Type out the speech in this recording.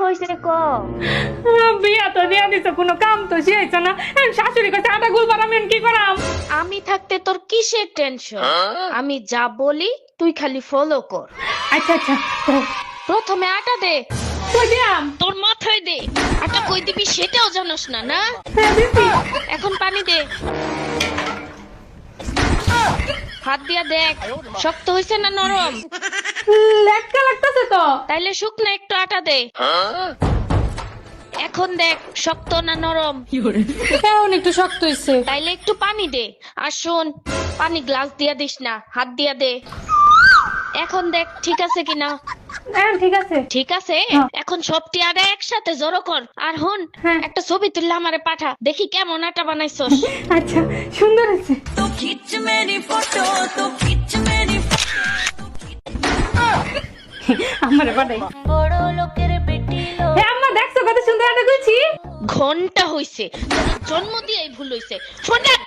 হয়েছে ক? বিয়া তো দিয়া দিছে, কোনো কাম তো শিখাইছ না। শাশুড়ি কাছে আটা গুলবার আমি কি করাম? আমি থাকতে তোর কিসের টেনশন? আমি যা বলি তুই খালি ফলো কর। আচ্ছা আচ্ছা, তো প্রথমে আটা দে, কই দিয়াম? তোর মাথায় দে। আটা কই দিবি সেটাও জানোস না না? হ্যাঁ দিছি। এখন পানি দে, হাত দিয়া দেখ শক্ত হইছে না নরম। লেটকা লাগতেছে তো। তাইলে শুকনো একটু আটা দে। এখন দেখ শক্ত না নরম। এখন একটু শক্ত হইছে। তাইলে একটু পানি দে। আর শোন, পানি গ্লাস দিয়া দিস না, হাত দিয়া দে। এখন দেখ ঠিক আছে কিনা। হ্যাঁ ঠিক আছে। ঠিক আছে, এখন সবটি আটা একসাথে জড়ো কর। আর হুন, হ্যাঁ। একটা ছবি তুললে আমারে পাঠা, দেখি কেমন আটা বানাইছস। আচ্ছা, সুন্দর হয়েছে। तो खींच मेरी फोटो तो खींच मेरी আমারে পাঠাই। বড় লোকের বেটি লোক। হে আম্মা, দেখছো কত সুন্দর আটা কইছি? ঘন্টা হইছে, তোর জন্ম দিয়েই ভুল হইছে। ফোন রাখ।